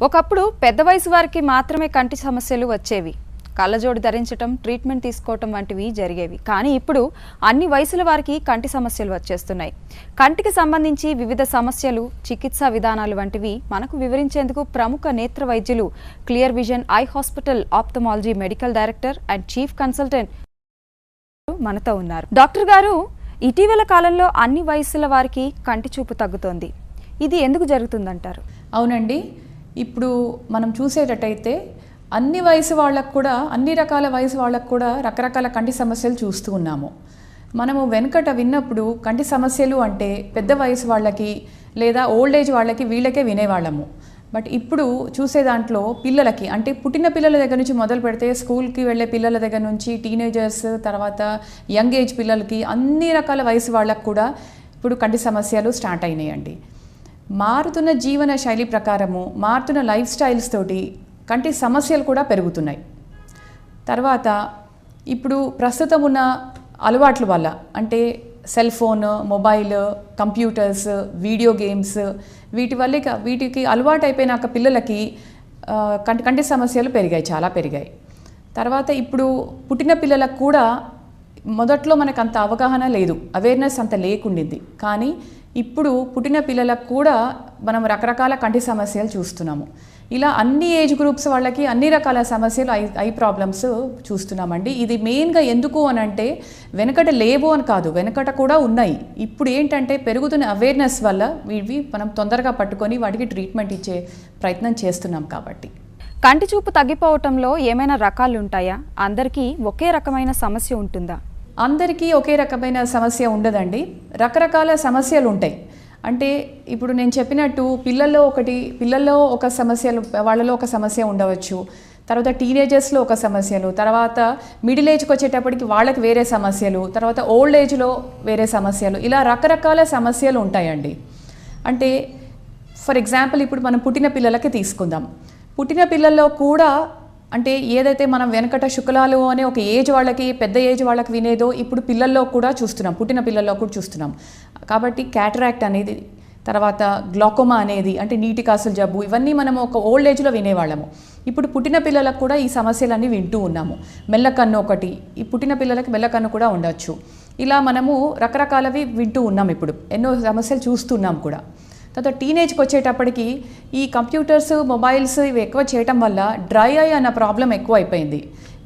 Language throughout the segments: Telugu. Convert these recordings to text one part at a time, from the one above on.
ఒకప్పుడు పెద్ద వయసు వారికి మాత్రమే కంటి సమస్యలు వచ్చేవి. కళ్ళజోడు ధరించటం, ట్రీట్మెంట్ తీసుకోవటం వంటివి జరిగేవి. కానీ ఇప్పుడు అన్ని వయసుల వారికి కంటి సమస్యలు వచ్చేస్తున్నాయి. కంటికి సంబంధించి వివిధ సమస్యలు, చికిత్సా విధానాలు వంటివి మనకు వివరించేందుకు ప్రముఖ నేత్ర వైద్యులు clear vision eye hospital ophthalmology medical director and chief consultant మనతో ఉన్నారు. డాక్టర్ గారు, ఇటీవల కాలంలో అన్ని వయసుల వారికి కంటి చూపు తగ్గుతోంది. ఇది ఎందుకు జరుగుతుందంటారు? అవునండి, ఇప్పుడు మనం చూసేటట్టయితే అన్ని వయసు వాళ్ళకు కూడా, అన్ని రకాల వయసు వాళ్ళకు కూడా రకరకాల కంటి సమస్యలు చూస్తూ ఉన్నాము. మనము వెనకట విన్నప్పుడు కంటి సమస్యలు అంటే పెద్ద వయసు వాళ్ళకి లేదా ఓల్డ్ ఏజ్ వాళ్ళకి వీళ్ళకే వినేవాళ్ళము. బట్ ఇప్పుడు చూసే దాంట్లో పిల్లలకి, అంటే పుట్టిన పిల్లల దగ్గర నుంచి మొదలు పెడితే స్కూల్కి వెళ్ళే పిల్లల దగ్గర నుంచి టీనేజర్స్, తర్వాత యంగ్ ఏజ్ పిల్లలకి, అన్ని రకాల వయసు వాళ్ళకు కూడా ఇప్పుడు కంటి సమస్యలు స్టార్ట్ అయినాయండి. మారుతున్న జీవన శైలి ప్రకారము, మారుతున్న లైఫ్ స్టైల్స్ తోటి కంటి సమస్యలు కూడా పెరుగుతున్నాయి. తర్వాత ఇప్పుడు ప్రస్తుతం ఉన్న అలవాట్ల వల్ల, అంటే cell phone, mobile, computers, video games, వీటికి అలవాటు అయిపోయినాక పిల్లలకి కంటి సమస్యలు పెరిగాయి, చాలా పెరిగాయి. తర్వాత ఇప్పుడు పుట్టిన పిల్లలకు కూడా మొదట్లో మనకు అంత అవగాహన లేదు, అవేర్నెస్ అంత లేకుండింది. కానీ ఇప్పుడు పుట్టిన పిల్లలకు కూడా మనం రకరకాల కంటి సమస్యలు చూస్తున్నాము. ఇలా అన్ని ఏజ్ గ్రూప్స్ వాళ్ళకి అన్ని రకాల సమస్యలు, ఐ ప్రాబ్లమ్స్ చూస్తున్నామండి. ఇది మెయిన్గా ఎందుకు అని అంటే వెనకట లేవు అని కాదు, వెనకట కూడా ఉన్నాయి. ఇప్పుడు ఏంటంటే పెరుగుతున్న అవేర్నెస్ వల్ల ఇవి మనం తొందరగా పట్టుకొని వాటికి ట్రీట్మెంట్ ఇచ్చే ప్రయత్నం చేస్తున్నాం. కాబట్టి కంటి చూపు తగ్గిపోవటంలో ఏమైనా రకాలు ఉంటాయా? అందరికీ ఒకే రకమైన సమస్య ఉంటుందా? అందరికీ ఒకే రకమైన సమస్య ఉండదండి, రకరకాల సమస్యలు ఉంటాయి. అంటే ఇప్పుడు నేను చెప్పినట్టు పిల్లల్లో ఒక సమస్యలు, వాళ్ళలో ఒక సమస్య ఉండవచ్చు, తర్వాత టీనేజర్స్లో ఒక సమస్యలు, తర్వాత మిడిల్ ఏజ్కి వచ్చేటప్పటికి వాళ్ళకి వేరే సమస్యలు, తర్వాత ఓల్డ్ ఏజ్లో వేరే సమస్యలు, ఇలా రకరకాల సమస్యలు ఉంటాయండి. అంటే ఫర్ ఎగ్జాంపుల్ ఇప్పుడు మనం పుట్టిన పిల్లలకి తీసుకుందాం. పుట్టిన పిల్లల్లో కూడా అంటే ఏదైతే మనం వెనకట శుక్లాలు అనే ఒక ఏజ్ వాళ్ళకి, పెద్ద ఏజ్ వాళ్ళకి వినేదో ఇప్పుడు పిల్లల్లో కూడా చూస్తున్నాం, పుట్టిన పిల్లల్లో కూడా చూస్తున్నాం. కాబట్టి క్యాటరాక్ట్ అనేది, తర్వాత గ్లాకోమా అనేది అంటే నీటి కాసుల జబ్బు, ఇవన్నీ మనం ఒక ఓల్డ్ ఏజ్లో వినేవాళ్ళము. ఇప్పుడు పుట్టిన పిల్లలకు కూడా ఈ సమస్యలన్నీ వింటూ ఉన్నాము. మెల్లకన్ను ఒకటి, ఈ పుట్టిన పిల్లలకి మెల్లకన్ను కూడా ఉండొచ్చు. ఇలా మనము రకరకాలవి వింటూ ఉన్నాం, ఇప్పుడు ఎన్నో సమస్యలు చూస్తున్నాం కూడా. తర్వాత టీనేజ్కి వచ్చేటప్పటికి ఈ కంప్యూటర్స్, మొబైల్స్ ఇవి ఎక్కువ చేయటం వల్ల డ్రై ఐ అన్న ప్రాబ్లం ఎక్కువ అయిపోయింది.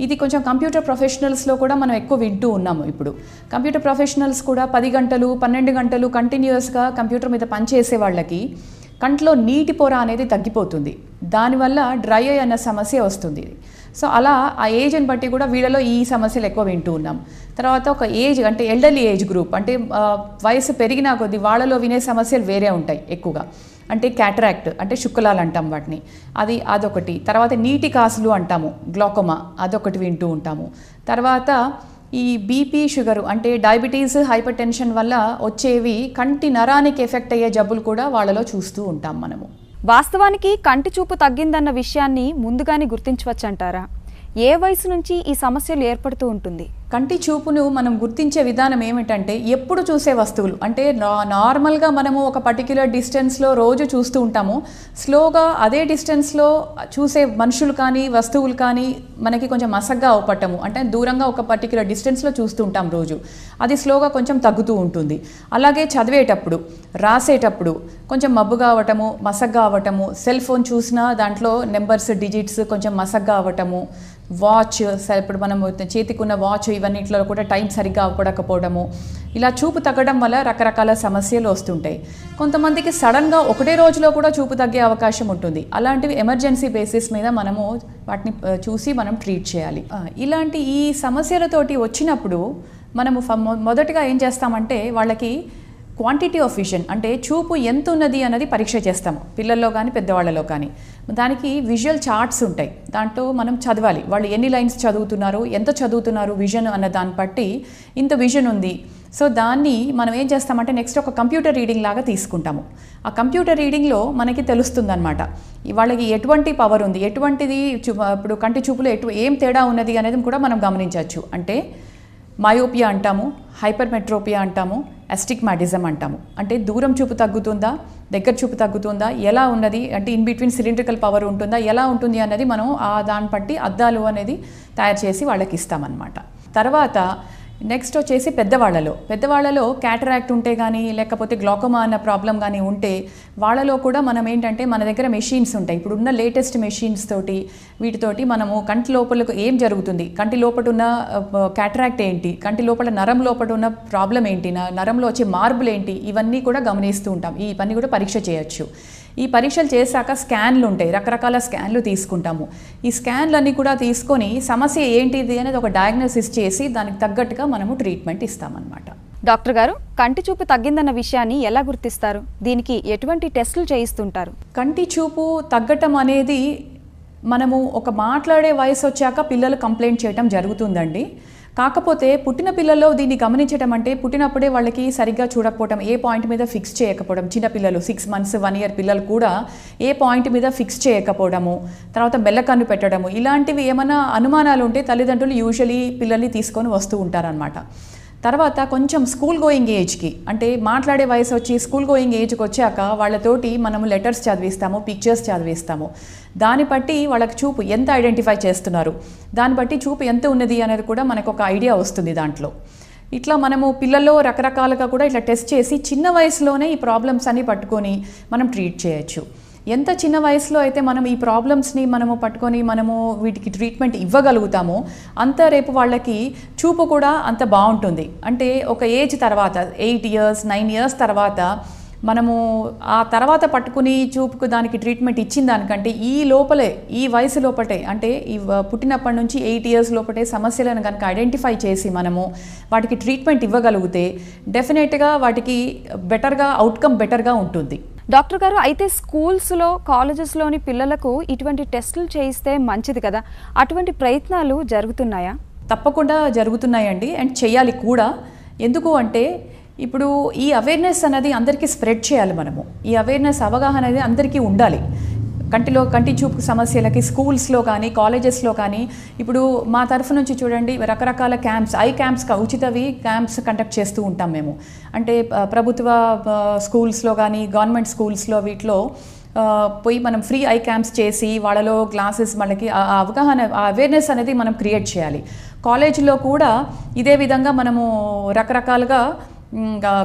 ఇది కొంచెం కంప్యూటర్ ప్రొఫెషనల్స్లో కూడా మనం ఎక్కువ వింటూ ఉన్నాము. ఇప్పుడు కంప్యూటర్ ప్రొఫెషనల్స్ కూడా 10 గంటలు 12 గంటలు కంటిన్యూస్గా కంప్యూటర్ మీద పనిచేసే వాళ్ళకి కంట్లో నీటి పొర అనేది తగ్గిపోతుంది. దానివల్ల డ్రై ఐ అన్న సమస్య వస్తుంది. సో అలా ఆ ఏజ్ని బట్టి కూడా వీళ్ళలో ఈ సమస్యలు ఎక్కువ వింటూ ఉన్నాం. తర్వాత ఒక ఏజ్ అంటే ఎల్డర్లీ ఏజ్ గ్రూప్, అంటే వయసు పెరిగినా కొద్దీ వాళ్ళలో వినే సమస్యలు వేరే ఉంటాయి ఎక్కువగా. అంటే క్యాటరాక్ట్ అంటే శుక్లాలు అంటాం వాటిని, అదొకటి. తర్వాత నీటి కాసులు అంటాము, గ్లాకోమా, అదొకటి వింటూ ఉంటాము. తర్వాత ఈ బీపీ, షుగరు అంటే డయాబెటీస్, హైపర్ టెన్షన్ వల్ల వచ్చేవి కంటి నరానికి ఎఫెక్ట్ అయ్యే జబ్బులు కూడా వాళ్ళలో చూస్తూ ఉంటాం మనము. వాస్తవానికి కంటి చూపు తగ్గిందన్న విషయాన్ని ముందుగానే గుర్తించవచ్చంటారా? ఏ వయసు నుంచి ఈ సమస్యలు ఏర్పడుతూ ఉంటుంది? కంటి చూపును మనం గుర్తించే విధానం ఏమిటంటే, ఎప్పుడు చూసే వస్తువులు అంటే నార్మల్గా మనము ఒక పర్టిక్యులర్ డిస్టెన్స్లో రోజు చూస్తూ ఉంటాము. స్లోగా అదే డిస్టెన్స్లో చూసే మనుషులు కానీ వస్తువులు కానీ మనకి కొంచెం మసగ్గా అవపట్టము, అంటే దూరంగా ఒక పర్టిక్యులర్ డిస్టెన్స్లో చూస్తూ ఉంటాం రోజు, అది స్లోగా కొంచెం తగ్గుతూ ఉంటుంది. అలాగే చదివేటప్పుడు, రాసేటప్పుడు కొంచెం మబ్బుగా అవ్వటము, మసగ్గా అవ్వటము, సెల్ ఫోన్ చూసినా దాంట్లో నెంబర్స్, డిజిట్స్ కొంచెం మసగ్గా అవ్వటము, వాచ్, ఇప్పుడు మనం చేతికున్న వాచ్ ఇవన్నిట్లో కూడా టైం సరిగ్గా అవ్వకపోవడము, ఇలా చూపు తగ్గడం వల్ల రకరకాల సమస్యలు వస్తుంటాయి. కొంతమందికి సడన్గా ఒకటే రోజులో కూడా చూపు తగ్గే అవకాశం ఉంటుంది. అలాంటివి ఎమర్జెన్సీ బేసిస్ మీద మనము వాటిని చూసి మనం ట్రీట్ చేయాలి. ఇలాంటి ఈ సమస్యలతోటి వచ్చినప్పుడు మనము మొదటగా ఏం చేస్తామంటే వాళ్ళకి క్వాంటిటీ ఆఫ్ విజన్ అంటే చూపు ఎంత ఉన్నది అన్నది పరీక్ష చేస్తాము, పిల్లల్లో కానీ పెద్దవాళ్ళలో కానీ. దానికి విజువల్ చార్ట్స్ ఉంటాయి, దాంట్లో మనం చదవాలి వాళ్ళు ఎన్ని లైన్స్ చదువుతున్నారు, ఎంత చదువుతున్నారు విజన్ అన్న దాన్ని బట్టి ఇంత విజన్ ఉంది. సో దాన్ని మనం ఏం చేస్తామంటే నెక్స్ట్ ఒక కంప్యూటర్ రీడింగ్ లాగా తీసుకుంటాము. ఆ కంప్యూటర్ రీడింగ్లో మనకి తెలుస్తుంది అనమాట వాళ్ళకి ఎటువంటి పవర్ ఉంది, ఎటువంటిది ఇప్పుడు కంటి చూపులో ఏం తేడా ఉన్నది అనేది కూడా మనం గమనించవచ్చు. అంటే మయోపియా అంటాము, హైపర్మెట్రోపియా అంటాము, అస్టిగ్మాటిజం అంటాము. అంటే దూరం చూపు తగ్గుతుందా, దగ్గర చూపు తగ్గుతుందా, ఎలా ఉన్నది అంటే ఇన్ బిట్వీన్ సిలిండ్రికల్ పవర్ ఉంటుందా, ఎలా ఉంటుంది అన్నది మనం దాన్ని బట్టి అద్దాలు అనేది తయారు చేసి వాళ్ళకి ఇస్తామన్నమాట. తర్వాత నెక్స్ట్ వచ్చేసి పెద్దవాళ్ళలో క్యాటరాక్ట్ ఉంటే కానీ లేకపోతే గ్లాకోమా అన్న ప్రాబ్లం కానీ ఉంటే వాళ్ళలో కూడా మనం ఏంటంటే మన దగ్గర మెషిన్స్ ఉంటాయి. ఇప్పుడు ఉన్న లేటెస్ట్ మెషిన్స్ తోటి వీటితోటి మనము కంటి లోపలకు ఏం జరుగుతుంది, కంటి లోపల ఉన్న క్యాటరాక్ట్ ఏంటి, కంటి లోపల నరం లోపల ఉన్న ప్రాబ్లం ఏంటి, నరంలో వచ్చే మార్పులు ఏంటి, ఇవన్నీ కూడా గమనిస్తూ ఉంటాం. ఇవన్నీ కూడా పరీక్ష చేయొచ్చు. ఈ పరీక్షలు చేశాక స్కాన్లు ఉంటాయి, రకరకాల స్కాన్లు తీసుకుంటాము. ఈ స్కాన్లన్నీ కూడా తీసుకొని సమస్య ఏంటిది అనేది ఒక డయాగ్నోసిస్ చేసి దానికి తగ్గట్టుగా మనము ట్రీట్మెంట్ ఇస్తామన్నమాట. డాక్టర్ గారు, కంటి చూపు తగ్గిందన్న విషయాన్ని ఎలా గుర్తిస్తారు? దీనికి ఎటువంటి టెస్టులు చేయిస్తుంటారు? కంటి చూపు తగ్గటం అనేది మనము ఒక మాట్లాడే వయసు వచ్చాక పిల్లలు కంప్లైంట్ చేయటం జరుగుతుందండి. కాకపోతే పుట్టిన పిల్లల్లో దీన్ని గమనించడం అంటే పుట్టినప్పుడే వాళ్ళకి సరిగ్గా చూడకపోవడం, ఏ పాయింట్ మీద ఫిక్స్ చేయకపోవడం, చిన్నపిల్లలు 6 months 1 year పిల్లలు కూడా ఏ పాయింట్ మీద ఫిక్స్ చేయకపోవడము, తర్వాత మెల్లకన్ను పెట్టడము, ఇలాంటివి ఏమైనా అనుమానాలు ఉంటే తల్లిదండ్రులు యూజువలీ పిల్లల్ని తీసుకొని వస్తూ ఉంటారనమాట. తర్వాత కొంచెం స్కూల్ గోయింగ్ ఏజ్కి అంటే మాట్లాడే వయసు వచ్చి స్కూల్ గోయింగ్ ఏజ్కి వచ్చాక వాళ్ళతోటి మనము లెటర్స్ చదివిస్తాము, పిక్చర్స్ చదివిస్తాము. దాన్ని బట్టి వాళ్ళకి చూపు ఎంత ఐడెంటిఫై చేస్తున్నారు, దాన్ని బట్టి చూపు ఎంత ఉన్నది అనేది కూడా మనకు ఒక ఐడియా వస్తుంది దాంట్లో. ఇట్లా మనము పిల్లల్లో రకరకాలుగా కూడా ఇట్లా టెస్ట్ చేసి చిన్న వయసులోనే ఈ ప్రాబ్లమ్స్ అన్ని పట్టుకొని మనం ట్రీట్ చేయొచ్చు. ఎంత చిన్న వయసులో అయితే మనం ఈ ప్రాబ్లమ్స్ని మనము పట్టుకొని మనము వీటికి ట్రీట్మెంట్ ఇవ్వగలుగుతామో అంత రేపు వాళ్ళకి చూపు కూడా అంత బాగుంటుంది. అంటే ఒక ఏజ్ తర్వాత 8 years 9 years తర్వాత మనము ఆ తర్వాత పట్టుకుని చూపుకు దానికి ట్రీట్మెంట్ ఇచ్చిన దానికంటే ఈ వయసు లోపటే అంటే ఈ పుట్టినప్పటి నుంచి 8 years లోపటే సమస్యలను కనుక ఐడెంటిఫై చేసి మనము వాటికి ట్రీట్మెంట్ ఇవ్వగలిగితే డెఫినెట్గా వాటికి అవుట్కమ్ బెటర్గా ఉంటుంది. డాక్టర్ గారు, అయితే స్కూల్స్లో కాలేజెస్లోని పిల్లలకు ఇటువంటి టెస్టులు చేయిస్తే మంచిది కదా, అటువంటి ప్రయత్నాలు జరుగుతున్నాయా? తప్పకుండా జరుగుతున్నాయండి, అండ్ చేయాలి కూడా. ఎందుకు అంటే ఇప్పుడు ఈ అవేర్నెస్ అనేది అందరికీ స్ప్రెడ్ చేయాలి. మనము ఈ అవేర్నెస్ అవగాహన అనేది అందరికీ ఉండాలి. కంటి చూపు సమస్యలకి స్కూల్స్లో కానీ కాలేజెస్లో కానీ ఇప్పుడు మా తరఫు నుంచి చూడండి రకరకాల ఐ క్యాంప్స్ ఉచితవి క్యాంప్స్ కండక్ట్ చేస్తూ ఉంటాం మేము. అంటే ప్రభుత్వ స్కూల్స్లో కానీ గవర్నమెంట్ స్కూల్స్లో వీటిలో పోయి మనం ఫ్రీ ఐ క్యాంప్స్ చేసి వాళ్ళలో క్లాసెస్ మనకి అవేర్నెస్ అనేది మనం క్రియేట్ చేయాలి. కాలేజీలో కూడా ఇదే విధంగా మనము రకరకాలుగా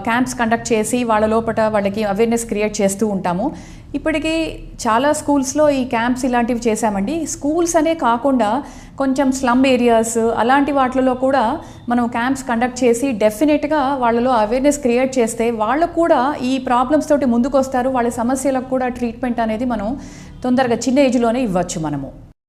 క్యాంప్స్ కండక్ట్ చేసి వాళ్ళ లోపల వాళ్ళకి అవేర్నెస్ క్రియేట్ చేస్తూ ఉంటాము. ఇప్పటికీ చాలా స్కూల్స్లో ఈ క్యాంప్స్ ఇలాంటివి చేశామండి. స్కూల్స్ అనే కాకుండా కొంచెం స్లమ్ ఏరియాస్ అలాంటి వాటిలో కూడా మనం క్యాంప్స్ కండక్ట్ చేసి డెఫినెట్గా వాళ్ళలో అవేర్నెస్ క్రియేట్ చేస్తే వాళ్ళు కూడా ఈ ప్రాబ్లమ్స్ తోటి ముందుకు వస్తారు. వాళ్ళ సమస్యలకు కూడా ట్రీట్మెంట్ అనేది మనం తొందరగా చిన్న ఏజ్లోనే ఇవ్వచ్చు మనము.